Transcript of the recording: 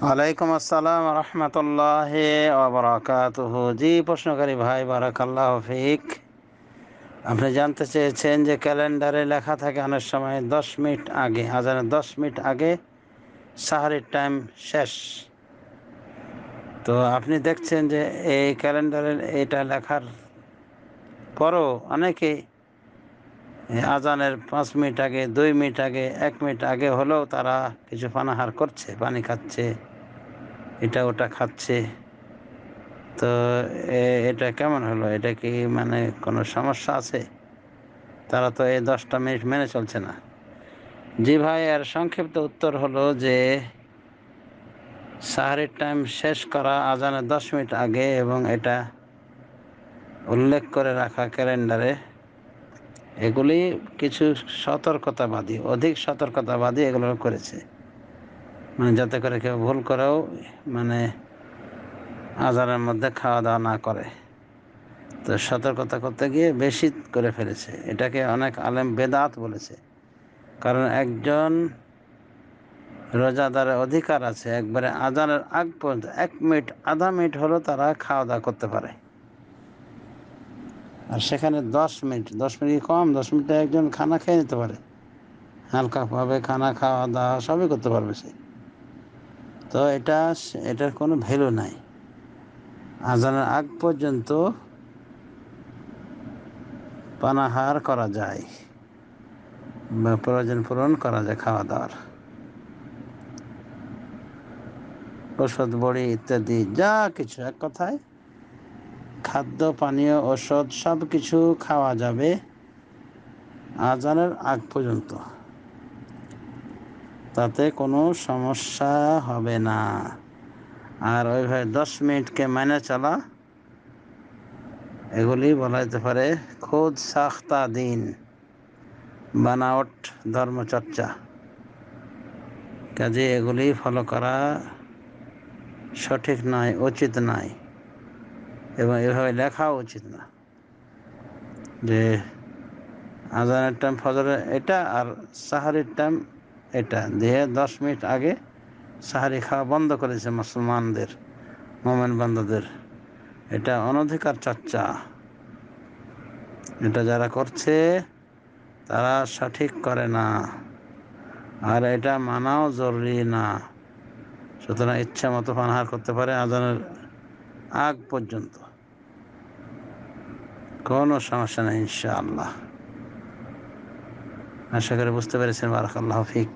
ওয়ালাইকুম আসসালাম রহমতুল্লাহি ওয়া বারাকাতুহু। জি, প্রশ্নকারী ভাই, বারাকাল্লাহু ফিক। আপনি জানতে চেয়েছেন যে ক্যালেন্ডারে লেখা থাকে অনেক সময় 10 মিনিট আগে, আজানের 10 মিনিট আগে সাহারির টাইম শেষ। তো আপনি দেখছেন যে এই ক্যালেন্ডারে এটা লেখার পরও অনেকেই আজানের 5 মিনিট আগে, 2 মিনিট আগে, 1 মিনিট আগে হলেও তারা কিছু পানাহার করছে, পানি খাচ্ছে, এটা ওটা খাচ্ছে। তো এটা কেমন হলো? এটা কি মানে কোনো সমস্যা আছে? তারা তো এই 10টা মিনিট মেনে চলছে না। জি ভাই, এর সংক্ষিপ্ত উত্তর হলো যে সাহারির টাইম শেষ করা আজানের 10 মিনিট আগে এবং এটা উল্লেখ করে রাখা ক্যালেন্ডারে, এগুলি কিছু সতর্কতাবাদী, অধিক সতর্কতাবাদী এগুলো করেছে, মানে যাতে করে কেউ ভুল করেও মানে আজানের মধ্যে খাওয়া দাওয়া না করে। তো সতর্কতা করতে গিয়ে বেশি করে ফেলেছে। এটাকে অনেক আলেম বেদাত বলেছে। কারণ একজন রোজাদারের অধিকার আছে একবারে আজানের আগ পর্যন্ত 1 মিনিট, আধা মিনিট হলো তারা খাওয়া দাওয়া করতে পারে। আর সেখানে 10 মিনিট, 10 মিনিট কম, 10 মিনিটে একজন খানা খেয়ে নিতে পারে, হালকাভাবে খানা খাওয়া দাওয়া সবই করতে পারবে সে। তো এটার কোনো ভ্যালু নাই। আজানের আগ পর্যন্ত পানাহার করা যায় বা প্রয়োজন পূরণ করা যায় খাওয়া দাওয়ার, ওষুধ বড়ি ইত্যাদি যা কিছু, এক কথায় খাদ্য পানীয় ওষুধ সব কিছু খাওয়া যাবে আজানের আগ পর্যন্ত, তাতে কোনো সমস্যা হবে না। আর ওইভাবে 10 মিনিটকে মেনে চলা, এগুলি বলা যেতে পারে খুদ সাখতা দিন, বানাওয়াট ধর্মচর্চা। কাজে এগুলি ফলো করা সঠিক নয়, উচিত নয়, এবং এভাবে লেখাও উচিত না যে আজানের টাইম ফজরের এটা আর সাহারির টাইম এটা দিয়ে 10 মিনিট আগে সাহারি খাওয়া বন্ধ করেছে মুসলমানদের, মোমেন বান্দাদের। এটা অনধিকার চর্চা। এটা যারা করছে তারা সঠিক করে না, আর এটা মানাও জরুরি না। সুতরাং ইচ্ছা মতো পানাহার করতে পারে আজানের আগ পর্যন্ত, কোনো সমস্যা নেই ইনশাআল্লাহ। আশা করি বুঝতে পেরেছেন। বারাকাল্লাহু ফিক।